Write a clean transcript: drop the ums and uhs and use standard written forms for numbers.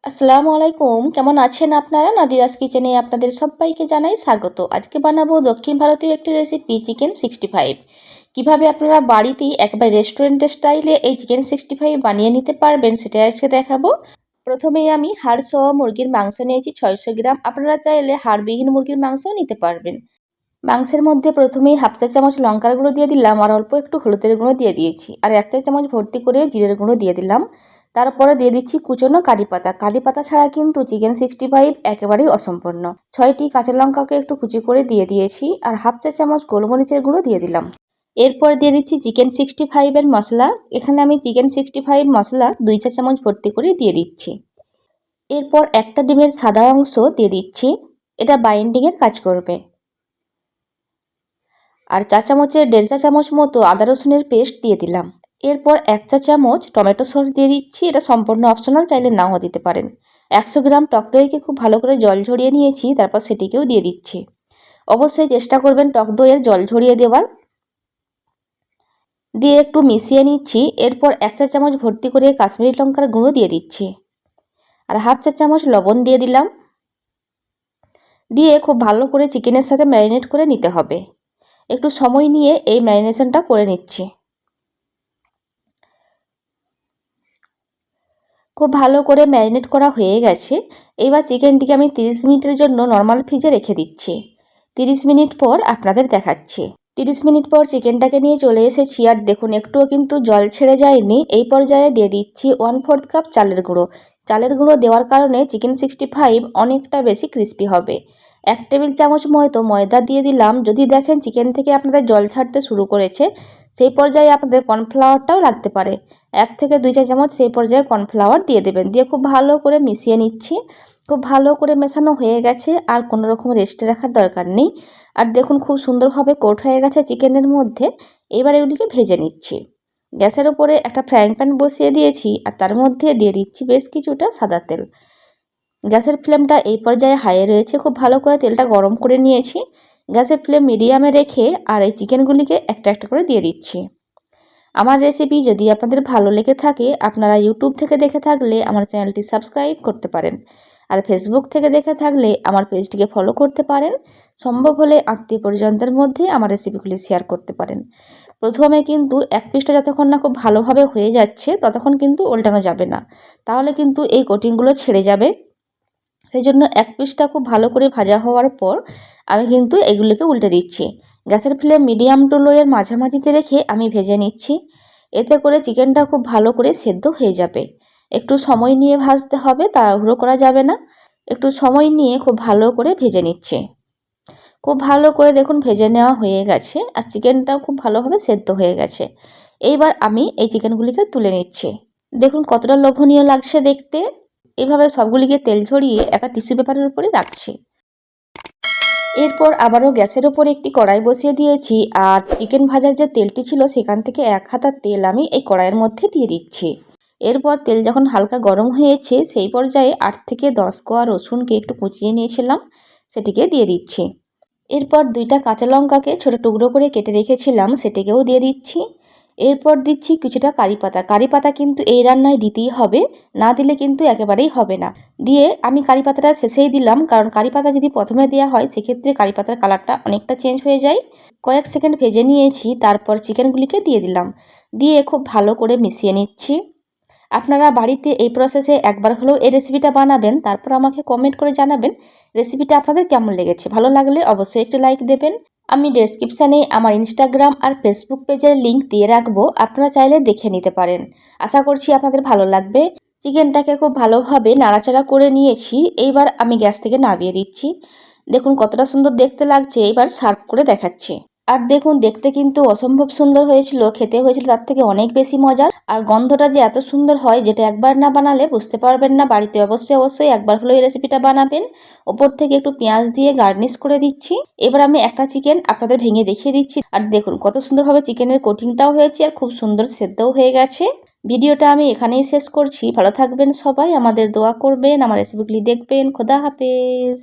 আসসালামু আলাইকুম, কেমন আছেন আপনারা? নাদিরাস কিচেনে আপনাদের সবাইকে জানাই স্বাগত। আজকে বানাবো দক্ষিণ ভারতীয় একটি রেসিপি, চিকেন 65। কিভাবে আপনারা বাড়িতেই একেবারে রেস্টুরেন্টের স্টাইলে এই চিকেন 65 বানিয়ে নিতে পারবেন সেটা আজকে দেখাবো। প্রথমেই আমি হাড় সহ মুরগির মাংস নিয়েছি 600 গ্রাম। আপনারা চাইলে হাড়বিহীন মুরগির মাংসও নিতে পারবেন। মাংসের মধ্যে প্রথমেই হাফ চা চামচ লঙ্কার গুঁড়ো দিয়ে দিলাম, আর অল্প একটু হলুদের গুঁড়ো দিয়ে দিয়েছি, আর 1 চা চামচ ভর্তি করে জিরের গুঁড়ো দিয়ে দিলাম। তারপরে দিয়ে দিচ্ছি কুচনো কারি পাতা। কারি পাতা ছাড়া কিন্তু চিকেন 65 একেবারেই অসম্পূর্ণ। 6টি কাঁচা লঙ্কাকে একটু কুচি করে দিয়ে দিয়েছি, আর হাফ চা চামচ গোলমরিচের গুঁড়ো দিয়ে দিলাম। এরপর দিয়ে দিচ্ছি চিকেন 65 এর মশলা। এখানে আমি চিকেন 65 মশলা 2 চা চামচ ভর্তি করে দিয়ে দিচ্ছি। এরপর একটা ডিমের সাদা অংশ দিয়ে দিচ্ছি, এটা বাইন্ডিংয়ের কাজ করবে। আর চা চামচের 1.5 চা চামচ মতো আদা রসুনের পেস্ট দিয়ে দিলাম। এরপর 1 চা চামচ টমেটো সস দিয়ে দিচ্ছি, এটা সম্পূর্ণ অপশনাল, চাইলে নাও দিতে পারেন। 100 গ্রাম টক দইকে খুব ভালো করে জল ঝরিয়ে নিয়েছি, তারপর সেটিকেও দিয়ে দিচ্ছি। অবশ্যই চেষ্টা করবেন টক দইয়ের জল ঝরিয়ে দেওয়ার। দিয়ে একটু মিশিয়ে নিচ্ছি। এরপর 1 চা চামচ ভর্তি করে কাশ্মীরি লঙ্কার গুঁড়ো দিয়ে দিচ্ছি, আর হাফ চা চামচ লবণ দিয়ে দিলাম। দিয়ে খুব ভালো করে চিকেনের সাথে ম্যারিনেট করে নিতে হবে। একটু সময় নিয়ে এই ম্যারিনেশনটা করে নিচ্ছি। খুব ভালো করে ম্যারিনেট করা হয়ে গেছে। এবার চিকেনটিকে আমি 30 মিনিটের জন্য নর্মাল ফ্রিজে রেখে দিচ্ছি। 30 মিনিট পর আপনাদের দেখাচ্ছি। 30 মিনিট পর চিকেনটাকে নিয়ে চলে এসেছি, আর দেখুন একটুও কিন্তু জল ছেড়ে যায়নি। এই পর্যায়ে দিয়ে দিচ্ছি 1/4 কাপ চালের গুঁড়ো। চালের গুঁড়ো দেওয়ার কারণে চিকেন 65 অনেকটা বেশি ক্রিস্পি হবে। 1 টেবিল চামচ মতো ময়দা দিয়ে দিলাম। যদি দেখেন চিকেন থেকে আপনাদের জল ছাড়তে শুরু করেছে, সেই পর্যায়ে আপনাদের কর্নফ্লাওয়ারটাও লাগতে পারে। 1 থেকে 2 চা চামচ সেই পর্যায়ে কর্নফ্লাওয়ার দিয়ে দেবেন। দিয়ে খুব ভালো করে মিশিয়ে নিচ্ছি। খুব ভালো করে মেশানো হয়ে গেছে, আর কোনো রকম রেস্টে রাখার দরকার নেই। আর দেখুন খুব সুন্দরভাবে কোট হয়ে গেছে চিকেনের মধ্যে। এবার এগুলিকে ভেজে নিচ্ছি। গ্যাসের উপরে একটা ফ্রাইং প্যান বসিয়ে দিয়েছি, আর তার মধ্যে দিয়ে দিচ্ছি বেশ কিছুটা সাদা তেল। গ্যাসের ফ্লেমটা এই পর্যায়ে হাইয়ে রয়েছে। খুব ভালো করে তেলটা গরম করে নিয়েছি। গ্যাসের ফ্লেম মিডিয়ামে রেখে আর এই চিকেনগুলিকে একটা একটা করে দিয়ে দিচ্ছি। আমার রেসিপি যদি আপনাদের ভালো লেগে থাকে, আপনারা ইউটিউব থেকে দেখে থাকলে আমার চ্যানেলটি সাবস্ক্রাইব করতে পারেন, আর ফেসবুক থেকে দেখে থাকলে আমার পেজটিকে ফলো করতে পারেন। সম্ভব হলে আত্মীয় পরিজনদের মধ্যে আমার রেসিপিগুলি শেয়ার করতে পারেন। প্রথমে কিন্তু এক পিসটা যতক্ষণ না খুব ভালোভাবে হয়ে যাচ্ছে ততক্ষণ কিন্তু উল্টানো যাবে না, তাহলে কিন্তু এই কোটিংগুলো ছেড়ে যাবে। সেই জন্য এক পিসটা খুব ভালো করে ভাজা হওয়ার পর আমি কিন্তু এগুলোকে উল্টে দিচ্ছি। গ্যাসের ফ্লেম মিডিয়াম টু লো এর মাঝামাঝিতে রেখে আমি ভেজে নিচ্ছি। এতে করে চিকেনটা খুব ভালো করে সেদ্ধ হয়ে যাবে। একটু সময় নিয়ে ভাজতে হবে, তাড়াহুড়ো করা যাবে না। একটু সময় নিয়ে খুব ভালো করে ভেজে নিচ্ছি। খুব ভালো করে দেখুন ভেজে নেওয়া হয়ে গেছে, আর চিকেনটাও খুব ভালোভাবে সেদ্ধ হয়ে গেছে। এইবার আমি এই চিকেনগুলিকে তুলে নিচ্ছি। দেখুন কতটা লোভনীয় লাগছে দেখতে। এভাবে সবগুলিকে তেল ঝরিয়ে একটা টিস্যু পেপারের উপরে রাখছি। এরপর আবারও গ্যাসের ওপর একটি কড়াই বসিয়ে দিয়েছি, আর চিকেন ভাজার যে তেলটি ছিল সেখান থেকে 1 হাতা তেল আমি এই কড়াইয়ের মধ্যে দিয়ে দিচ্ছি। এরপর তেল যখন হালকা গরম হয়েছে সেই পর্যায়ে 8 থেকে 10 কোয়া রসুনকে একটু কুচিয়ে নিয়েছিলাম, সেটিকে দিয়ে দিচ্ছি। এরপর 2টা কাঁচা লঙ্কাকে ছোট টুকরো করে কেটে রেখেছিলাম, সেটিকেও দিয়ে দিচ্ছি। এরপর দিচ্ছি কিছুটা কারি পাতা। কারি পাতা কিন্তু এই রান্নায় দিতেই হবে, না দিলে কিন্তু একেবারেই হবে না। দিয়ে আমি কারি পাতাটা শেষেই দিলাম, কারণ কারি পাতা যদি প্রথমে দেওয়া হয় সেক্ষেত্রে কারি পাতার কালারটা অনেকটা চেঞ্জ হয়ে যায়। কয়েক সেকেন্ড ভেজে নিয়েছি, তারপর চিকেনগুলিকে দিয়ে দিলাম। দিয়ে খুব ভালো করে মিশিয়ে নিচ্ছি। আপনারা বাড়িতে এই প্রসেসে একবার হলেও এই রেসিপিটা বানাবেন, তারপর আমাকে কমেন্ট করে জানাবেন রেসিপিটা আপনাদের কেমন লেগেছে। ভালো লাগলে অবশ্যই একটি লাইক দেবেন। আমি ডেসক্রিপশানে আমার ইনস্টাগ্রাম আর ফেসবুক পেজের লিঙ্ক দিয়ে রাখবো, আপনারা চাইলে দেখে নিতে পারেন। আশা করছি আপনাদের ভালো লাগবে। চিকেনটাকে খুব ভালোভাবে নাড়াচাড়া করে নিয়েছি। এইবার আমি গ্যাস থেকে নামিয়ে দিচ্ছি। দেখুন কতটা সুন্দর দেখতে লাগছে। এবার সার্ভ করে দেখাচ্ছি। আর দেখুন দেখতে কিন্তু অসম্ভব সুন্দর হয়েছিল, খেতে হয়েছিল তার থেকে অনেক বেশি মজার। আর গন্ধটা যে এত সুন্দর হয়, যেটা একবার না বানালে বুঝতে পারবেন না। বাড়িতে অবশ্যই একবার হলো এই রেসিপিটা বানাবেন। ওপর থেকে একটু পেঁয়াজ দিয়ে গার্নিশ করে দিচ্ছি। এবার আমি একটা চিকেন আপনাদের ভেঙে দেখিয়ে দিচ্ছি। আর দেখুন কত সুন্দরভাবে চিকেনের কোটিংটাও হয়েছে, আর খুব সুন্দর সেদ্ধও হয়ে গেছে। ভিডিওটা আমি এখানেই শেষ করছি। ভালো থাকবেন সবাই, আমাদের দোয়া করবেন, আমার রেসিপিগুলি দেখবেন। খোদা হাফেজ।